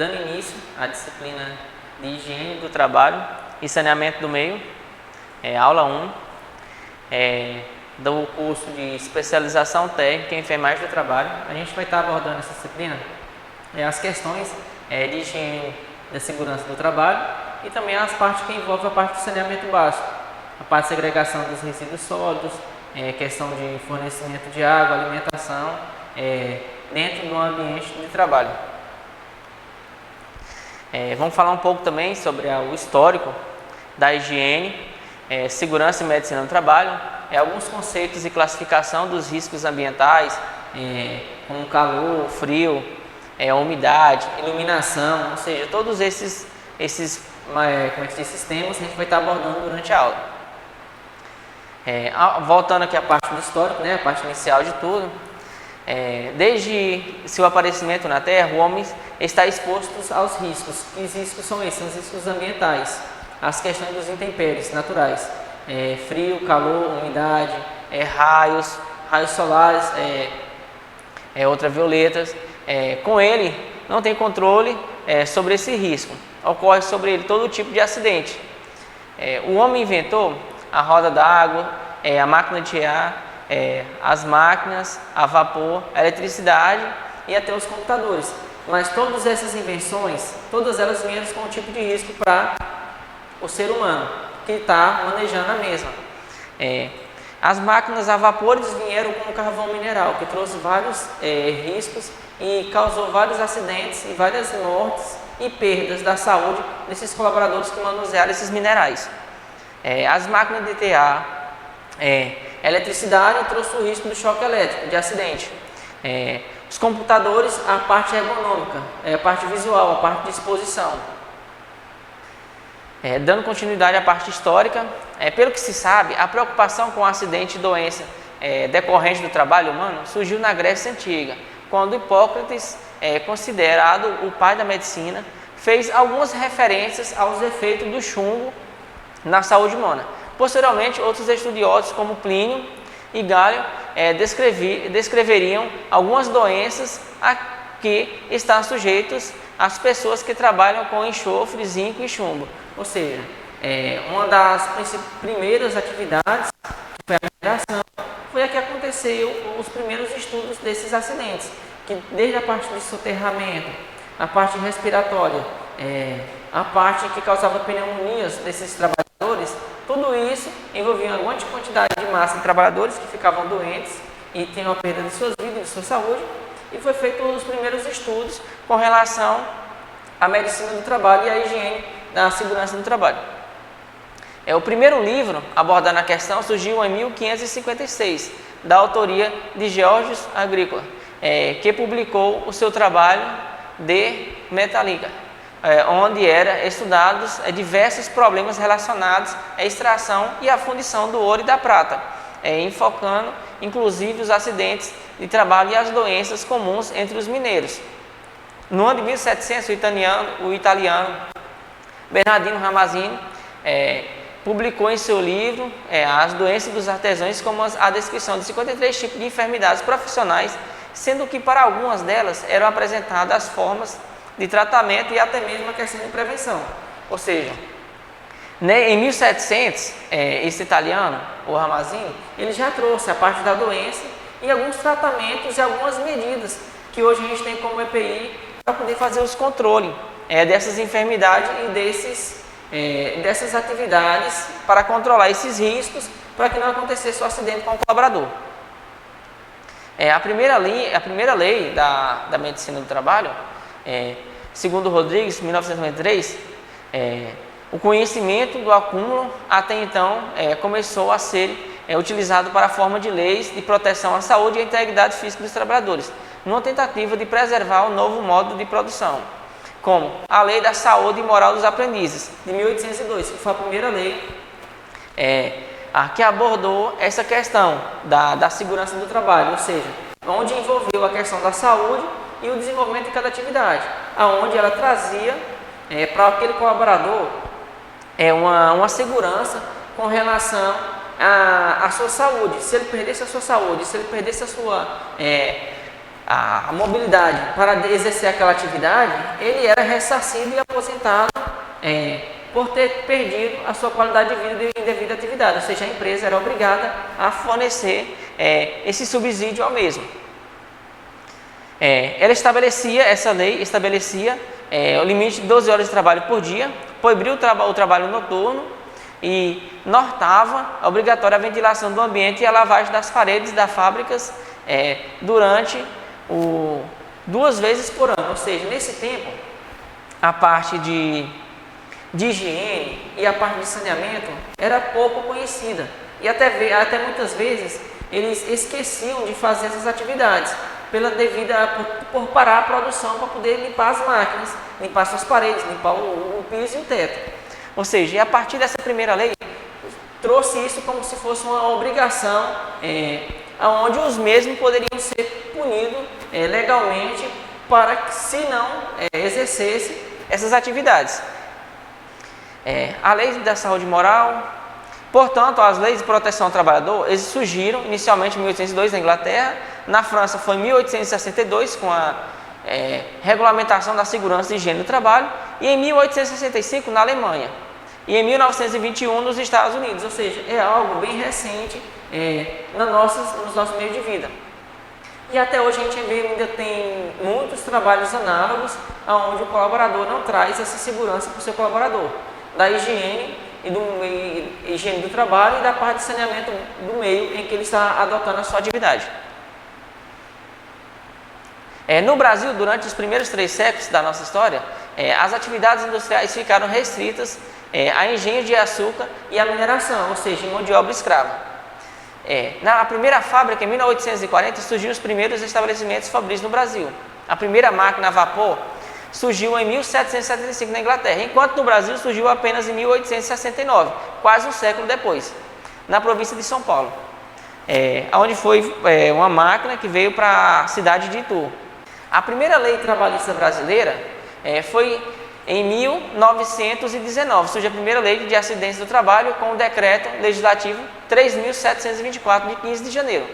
dando início à disciplina de higiene do trabalho e saneamento do meio, aula 1, do curso de especialização técnica em enfermagem do trabalho. A gente vai estar abordando essa disciplina, as questões de higiene da segurança do trabalho e também as partes que envolvem a parte do saneamento básico, a parte de segregação dos resíduos sólidos, questão de fornecimento de água, alimentação, dentro do ambiente de trabalho. Vamos falar um pouco também sobre o histórico da higiene, segurança e medicina do trabalho, alguns conceitos e classificação dos riscos ambientais, como calor, frio, umidade, iluminação, ou seja, todos esses temas a gente vai estar abordando durante a aula. Voltando aqui à parte do histórico, a parte inicial de tudo, desde seu aparecimento na Terra, o homem está exposto aos riscos. Que riscos são esses? São os riscos ambientais, as questões dos intempéries naturais, frio, calor, umidade, raios solares, ultravioletas. Com ele, não tem controle sobre esse risco. Ocorre sobre ele todo tipo de acidente. O homem inventou a roda d'água, a máquina de ar, as máquinas, a vapor, a eletricidade e até os computadores. Mas todas essas invenções, todas elas vieram com um tipo de risco para o ser humano que está manejando a mesma. As máquinas a vapores vieram com o carvão mineral, que trouxe vários riscos e causou vários acidentes e várias mortes e perdas da saúde desses colaboradores que manusearam esses minerais. As máquinas de TA, a eletricidade trouxe o risco do choque elétrico, de acidente. Os computadores, a parte ergonômica, a parte visual, a parte de exposição. Dando continuidade à parte histórica, pelo que se sabe, a preocupação com acidente e doença decorrente do trabalho humano surgiu na Grécia Antiga, quando Hipócrates, considerado o pai da medicina, fez algumas referências aos efeitos do chumbo na saúde humana. Posteriormente, outros estudiosos como Plínio e Galho descreveriam algumas doenças a que estão sujeitas as pessoas que trabalham com enxofre, zinco e chumbo. Ou seja, uma das primeiras atividades, que foi a mineração, foi a que aconteceu os primeiros estudos desses acidentes, que desde a parte de soterramento, a parte respiratória, a parte que causava pneumonias desses trabalhadores, tudo isso envolvia uma grande quantidade de massa de trabalhadores que ficavam doentes e tinham a perda de suas vidas, de sua saúde, e foi feito os primeiros estudos com relação à medicina do trabalho e à higiene da segurança do trabalho. O primeiro livro abordando a questão surgiu em 1556, da autoria de Georges Agricola, que publicou o seu trabalho De Metallica, onde eram estudados diversos problemas relacionados à extração e à fundição do ouro e da prata, enfocando inclusive os acidentes de trabalho e as doenças comuns entre os mineiros. No ano de 1700, o italiano Bernardino Ramazzini publicou em seu livro As Doenças dos Artesãos, como a descrição de 53 tipos de enfermidades profissionais, sendo que para algumas delas eram apresentadas as formas de tratamento e até mesmo a questão de prevenção. Ou seja, em 1700, esse italiano, o Ramazzini, ele já trouxe a parte da doença e alguns tratamentos e algumas medidas que hoje a gente tem como EPI para poder fazer os controles dessas enfermidades e dessas atividades para controlar esses riscos para que não acontecesse o acidente com o colaborador. A primeira lei da medicina do trabalho, segundo Rodrigues, 1993, o conhecimento do acúmulo até então começou a ser utilizado para a forma de leis de proteção à saúde e à integridade física dos trabalhadores, numa tentativa de preservar o novo modo de produção, como a Lei da Saúde e Moral dos Aprendizes, de 1802, que foi a primeira lei que abordou essa questão da segurança do trabalho, ou seja, onde envolveu a questão da saúde e o desenvolvimento de cada atividade, aonde ela trazia para aquele colaborador uma segurança com relação à sua saúde. Se ele perdesse a sua saúde, se ele perdesse a mobilidade para exercer aquela atividade, ele era ressarcido e aposentado por ter perdido a sua qualidade de vida devido à atividade, ou seja, a empresa era obrigada a fornecer esse subsídio ao mesmo. Essa lei estabelecia o limite de 12 horas de trabalho por dia, proibiu o trabalho noturno e nortava a obrigatória ventilação do ambiente e a lavagem das paredes das fábricas durante 2 vezes por ano. Ou seja, nesse tempo, a parte de higiene e a parte de saneamento era pouco conhecida e até muitas vezes eles esqueciam de fazer essas atividades por parar a produção para poder limpar as máquinas, limpar suas paredes, limpar o piso e o teto. Ou seja, a partir dessa primeira lei, trouxe isso como se fosse uma obrigação, onde os mesmos poderiam ser punidos legalmente para que, se não exercesse essas atividades. A lei da saúde moral, portanto, as leis de proteção ao trabalhador, eles surgiram inicialmente em 1802 na Inglaterra, na França foi em 1862 com a regulamentação da segurança e higiene do trabalho, e em 1865 na Alemanha, e em 1921 nos Estados Unidos, ou seja, é algo bem recente nos nossos meios de vida. E até hoje a gente ainda tem muitos trabalhos análogos onde o colaborador não traz essa segurança para o seu colaborador, da higiene higiene do trabalho e da parte de saneamento do meio em que ele está adotando a sua atividade. No Brasil, durante os primeiros 3 séculos da nossa história, as atividades industriais ficaram restritas a engenho de açúcar e a mineração, ou seja, mão de obra escrava. Na primeira fábrica, em 1840, surgiram os primeiros estabelecimentos fabris no Brasil. A primeira máquina a vapor surgiu em 1775 na Inglaterra, enquanto no Brasil surgiu apenas em 1869, quase um século depois, na província de São Paulo, onde foi uma máquina que veio para a cidade de Itu. A primeira lei trabalhista brasileira foi em 1919, surge a primeira lei de acidentes do trabalho com o decreto legislativo 3.724 de 15 de janeiro,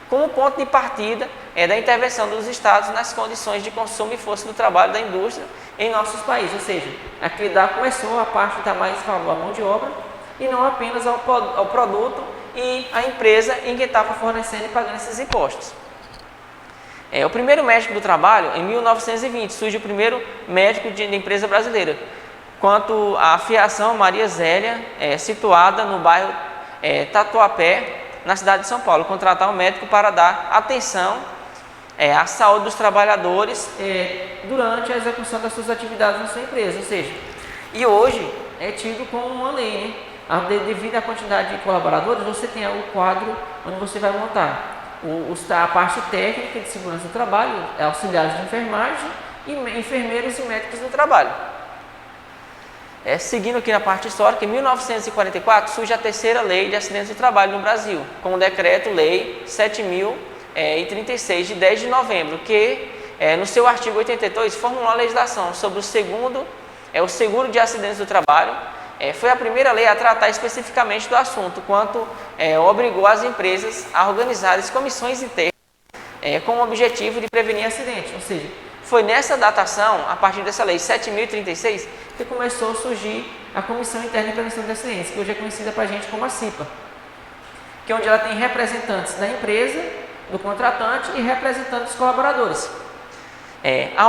como ponto de partida da intervenção dos estados nas condições de consumo e força do trabalho da indústria em nossos países, ou seja, aqui começou a parte de dar mais valor à mão de obra e não apenas ao produto e à empresa em que estava fornecendo e pagando esses impostos. O primeiro médico do trabalho, em 1920, surge o primeiro médico de empresa brasileira, quanto à Fiação Maria Zélia, situada no bairro Tatuapé, na cidade de São Paulo, contratar um médico para dar atenção à saúde dos trabalhadores durante a execução das suas atividades na sua empresa, ou seja, e hoje é tido como uma lei, né? Devido à quantidade de colaboradores, você tem o quadro onde você vai montar a parte técnica de segurança do trabalho, auxiliares de enfermagem, e enfermeiros e médicos do trabalho. Seguindo aqui na parte histórica, em 1944 surge a terceira lei de acidentes do trabalho no Brasil, com o decreto-lei 7.036 de 10 de novembro, que no seu artigo 82 formulou a legislação sobre o seguro de acidentes do trabalho. Foi a primeira lei a tratar especificamente do assunto, quanto obrigou as empresas a organizarem comissões internas com o objetivo de prevenir acidentes. Ou seja, foi nessa datação, a partir dessa lei 7.036, que começou a surgir a Comissão Interna de Prevenção de Acidentes, que hoje é conhecida para a gente como a CIPA, que é onde ela tem representantes da empresa, do contratante e representantes dos colaboradores.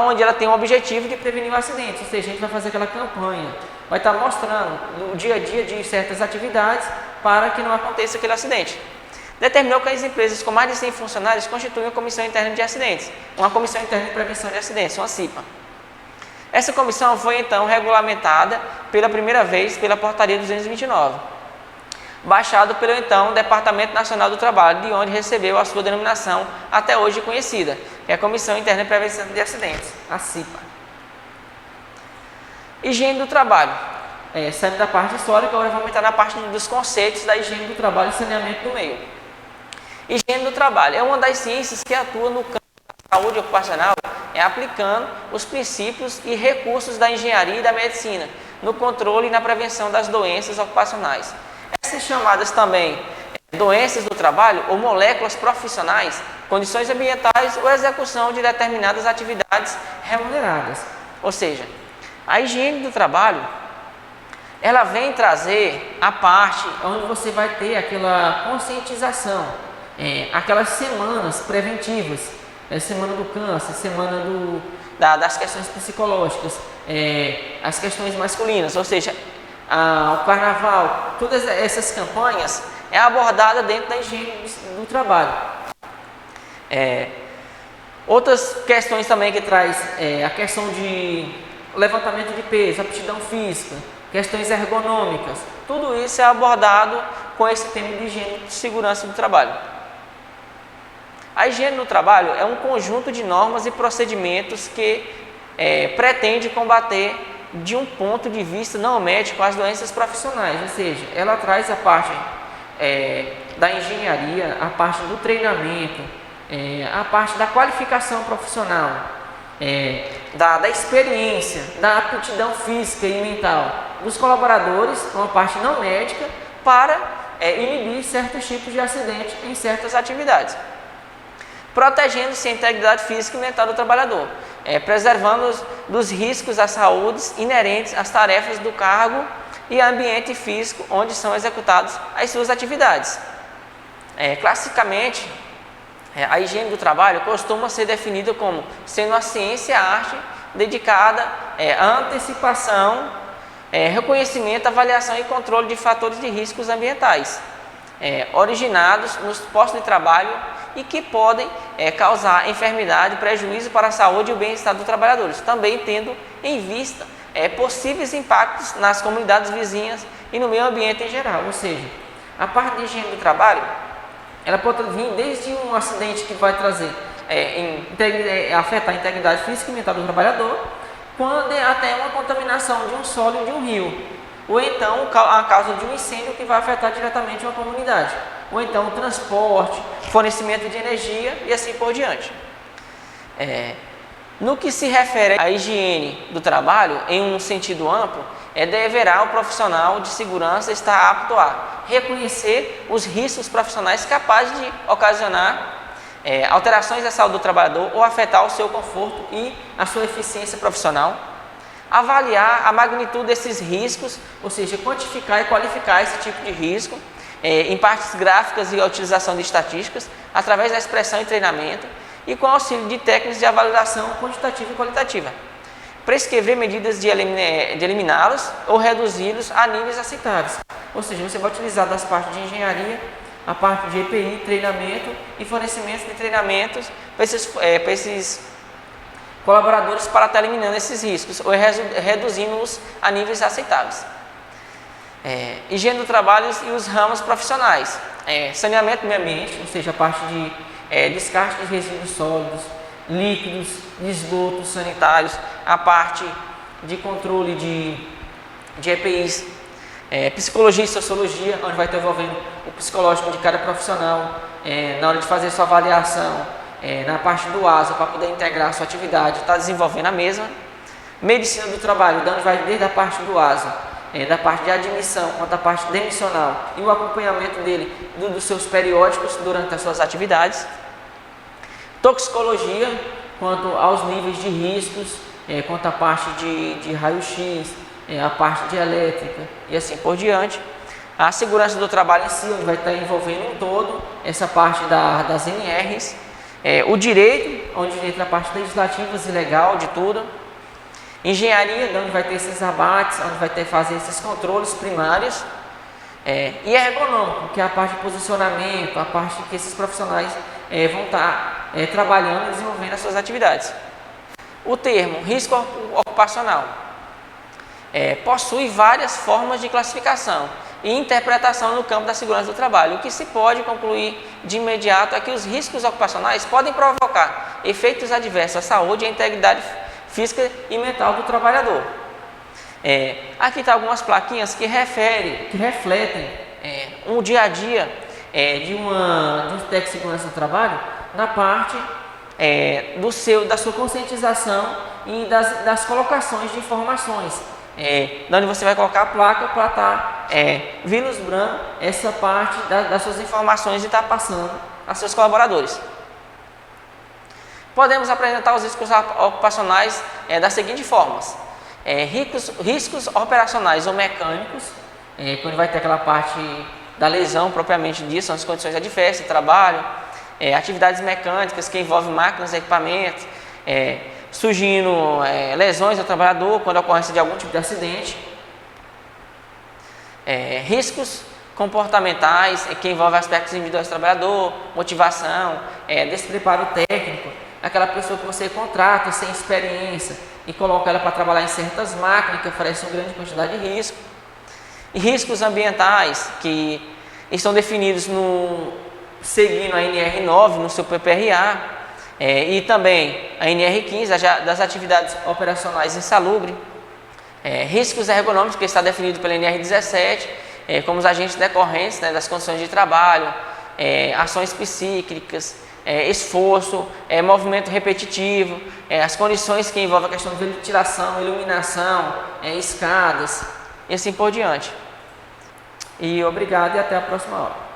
Onde ela tem o objetivo de prevenir o acidente, ou seja, a gente vai fazer aquela campanha, vai estar mostrando no dia a dia de certas atividades para que não aconteça aquele acidente. Determinou que as empresas com mais de 100 funcionários constituem a Comissão Interna de Acidentes, uma Comissão Interna de Prevenção de Acidentes, uma CIPA. Essa comissão foi então regulamentada pela primeira vez pela Portaria 229, baixado pelo então Departamento Nacional do Trabalho, de onde recebeu a sua denominação até hoje conhecida, que é a Comissão Interna de Prevenção de Acidentes, a CIPA. Higiene do trabalho. Saindo da parte histórica, agora vamos entrar na parte dos conceitos da higiene do trabalho e saneamento do meio. Higiene do trabalho é uma das ciências que atua no campo da saúde ocupacional, aplicando os princípios e recursos da engenharia e da medicina no controle e na prevenção das doenças ocupacionais. Essas chamadas também doenças do trabalho ou moléculas profissionais condições ambientais ou execução de determinadas atividades remuneradas. Ou seja, a higiene do trabalho, ela vem trazer a parte onde você vai ter aquela conscientização, aquelas semanas preventivas, semana do câncer, semana das questões psicológicas, as questões masculinas, ou seja, o carnaval, todas essas campanhas é abordada dentro da higiene do trabalho. Outras questões também que traz a questão de levantamento de peso, aptidão física, questões ergonômicas, tudo isso é abordado com esse tema de higiene e segurança do trabalho. A higiene do trabalho é um conjunto de normas e procedimentos que pretende combater, de um ponto de vista não médico, as doenças profissionais, ou seja, ela traz a parte da engenharia, a parte do treinamento, a parte da qualificação profissional, da experiência, da aptidão física e mental dos colaboradores, uma parte não médica, para inibir certos tipos de acidente em certas atividades, protegendo-se a integridade física e mental do trabalhador, preservando dos riscos à saúde inerentes às tarefas do cargo e ambiente físico onde são executadas as suas atividades. Classicamente, a higiene do trabalho costuma ser definida como sendo a ciência e a arte dedicada à antecipação, reconhecimento, avaliação e controle de fatores de riscos ambientais originados nos postos de trabalho e que podem causar enfermidade, prejuízo para a saúde e o bem-estar dos trabalhadores, também tendo em vista possíveis impactos nas comunidades vizinhas e no meio ambiente em geral. Ou seja, a parte de higiene do trabalho, ela pode vir desde um acidente que vai trazer, afetar a integridade física e mental do trabalhador, quando até uma contaminação de um solo de um rio, ou então a causa de um incêndio que vai afetar diretamente uma comunidade, ou então o transporte, fornecimento de energia e assim por diante. No que se refere à higiene do trabalho, em um sentido amplo, deverá o profissional de segurança estar apto a reconhecer os riscos profissionais capazes de ocasionar alterações da saúde do trabalhador ou afetar o seu conforto e a sua eficiência profissional, avaliar a magnitude desses riscos, ou seja, quantificar e qualificar esse tipo de risco em partes gráficas e a utilização de estatísticas, através da expressão e treinamento, e com auxílio de técnicas de avaliação quantitativa e qualitativa. Prescrever medidas de eliminá-los ou reduzi-los a níveis aceitáveis. Ou seja, você vai utilizar das partes de engenharia, a parte de EPI, treinamento e fornecimento de treinamentos para esses colaboradores para estar eliminando esses riscos ou reduzindo-os a níveis aceitáveis. Higiene do trabalho e os ramos profissionais. Saneamento do meio ambiente, ou seja, a parte de descarte de resíduos sólidos, líquidos, de esgotos sanitários, a parte de controle de EPIs, psicologia e sociologia, onde vai estar envolvendo o psicológico de cada profissional, na hora de fazer sua avaliação, na parte do ASA, para poder integrar a sua atividade, está desenvolvendo a mesma. Medicina do trabalho, onde vai desde a parte do ASA, da parte de admissão quanto à parte demissional e o acompanhamento dele dos seus periódicos durante as suas atividades. Toxicologia, quanto aos níveis de riscos, quanto à parte de raio-x, a parte de elétrica e assim por diante. A segurança do trabalho em si, onde vai estar envolvendo um todo essa parte das NRs, o direito, onde entra a parte legislativa e legal de tudo. Engenharia, onde vai ter esses abates, onde vai ter fazer esses controles primários. E ergonômico, que é a parte de posicionamento, a parte que esses profissionais vão estar trabalhando e desenvolvendo as suas atividades. O termo risco ocupacional possui várias formas de classificação e interpretação no campo da segurança do trabalho. O que se pode concluir de imediato é que os riscos ocupacionais podem provocar efeitos adversos à saúde e à integridade física e mental do trabalhador. Aqui está algumas plaquinhas que refletem um dia a dia de um técnico de segurança do trabalho na parte da sua conscientização e das colocações de informações, onde você vai colocar a placa para estar vislumbrando essa parte das suas informações e estar passando a seus colaboradores. Podemos apresentar os riscos ocupacionais das seguintes formas. Riscos operacionais ou mecânicos, quando vai ter aquela parte da lesão propriamente disso, são as condições adversas de trabalho, atividades mecânicas que envolvem máquinas e equipamentos, surgindo lesões ao trabalhador quando a ocorrência de algum tipo de acidente. Riscos comportamentais, que envolvem aspectos individuais do trabalhador, motivação, despreparo técnico, aquela pessoa que você contrata sem experiência e coloca ela para trabalhar em certas máquinas que oferecem uma grande quantidade de risco. E riscos ambientais, que estão definidos seguindo a NR9 no seu PPRA, e também a NR15 das atividades operacionais insalubres. Riscos ergonômicos, que está definido pela NR17, como os agentes decorrentes das condições de trabalho, ações psíquicas, esforço, movimento repetitivo, as condições que envolvem a questão de ventilação, iluminação, escadas e assim por diante. E obrigado e até a próxima aula.